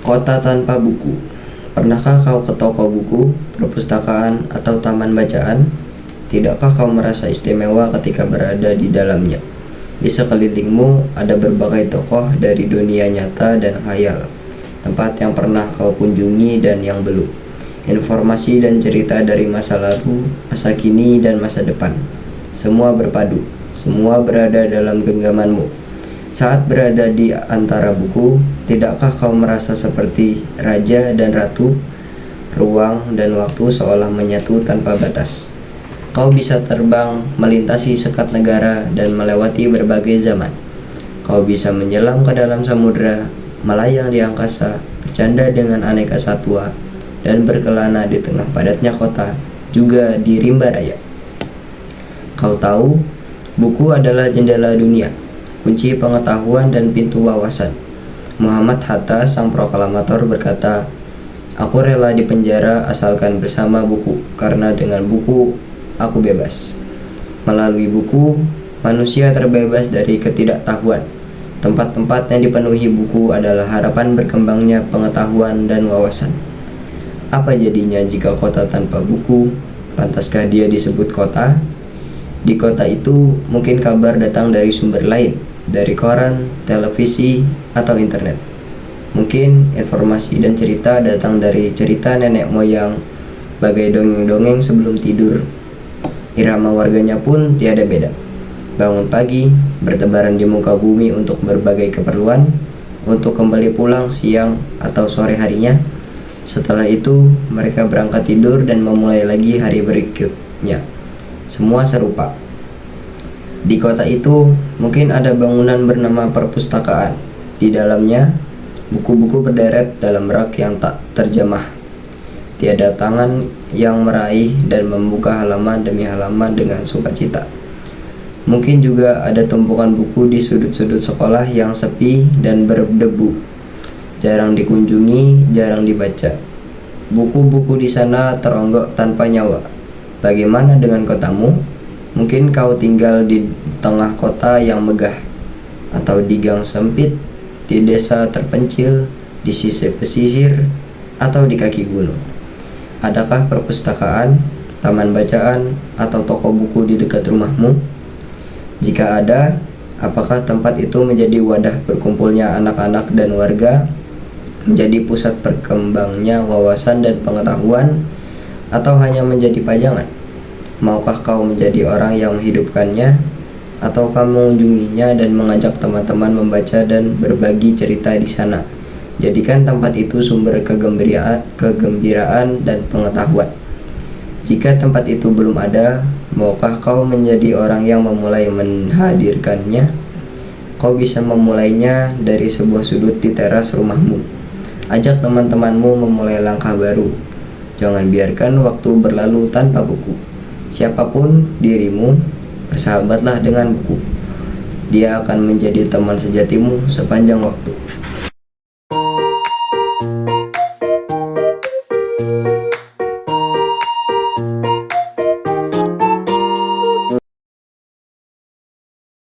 Kota tanpa buku. Pernahkah kau ke toko buku, perpustakaan, atau taman bacaan? Tidakkah kau merasa istimewa ketika berada di dalamnya? Di sekelilingmu ada berbagai tokoh dari dunia nyata dan khayal, tempat yang pernah kau kunjungi dan yang belum. Informasi dan cerita dari masa lalu, masa kini, dan masa depan. Semua berpadu, semua berada dalam genggamanmu. Saat berada di antara buku, tidakkah kau merasa seperti raja dan ratu? Ruang dan waktu seolah menyatu tanpa batas. Kau bisa terbang, melintasi sekat negara, dan melewati berbagai zaman. Kau bisa menyelam ke dalam samudera, melayang di angkasa, bercanda dengan aneka satwa, dan berkelana di tengah padatnya kota, juga di rimba raya. Kau tahu, buku adalah jendela dunia, kunci pengetahuan dan pintu wawasan. Muhammad Hatta, sang proklamator, berkata, "Aku rela dipenjara asalkan bersama buku, karena dengan buku aku bebas." Melalui buku, manusia terbebas dari ketidaktahuan. Tempat-tempat yang dipenuhi buku adalah harapan berkembangnya pengetahuan dan wawasan. Apa jadinya jika kota tanpa buku? Pantaskah dia disebut kota? Di kota itu mungkin kabar datang dari sumber lain, dari koran, televisi, atau internet. Mungkin informasi dan cerita datang dari cerita nenek moyang, bagai dongeng-dongeng sebelum tidur. Irama warganya pun tiada beda. Bangun pagi, bertebaran di muka bumi untuk berbagai keperluan, untuk kembali pulang siang atau sore harinya. Setelah itu, mereka berangkat tidur dan memulai lagi hari berikutnya. Semua serupa. Di kota itu mungkin ada bangunan bernama perpustakaan. Di dalamnya, buku-buku berderet dalam rak yang tak terjamah. Tiada tangan yang meraih dan membuka halaman demi halaman dengan sukacita. Mungkin juga ada tumpukan buku di sudut-sudut sekolah yang sepi dan berdebu. Jarang dikunjungi, jarang dibaca. Buku-buku di sana teronggok tanpa nyawa. Bagaimana dengan kotamu? Mungkin kau tinggal di tengah kota yang megah, atau di gang sempit, di desa terpencil, di sisi pesisir, atau di kaki gunung. Adakah perpustakaan, taman bacaan, atau toko buku di dekat rumahmu? Jika ada, apakah tempat itu menjadi wadah berkumpulnya anak-anak dan warga, menjadi pusat berkembangnya wawasan dan pengetahuan, atau hanya menjadi pajangan? Maukah kau menjadi orang yang menghidupkannya, atau kamu mengunjunginya dan mengajak teman-teman membaca dan berbagi cerita di sana? Jadikan tempat itu sumber kegembiraan dan pengetahuan. Jika tempat itu belum ada, maukah kau menjadi orang yang memulai menghadirkannya? Kau bisa memulainya dari sebuah sudut di teras rumahmu. Ajak teman-temanmu memulai langkah baru. Jangan biarkan waktu berlalu tanpa buku. Siapapun dirimu, bersahabatlah dengan buku. Dia akan menjadi teman sejatimu sepanjang waktu.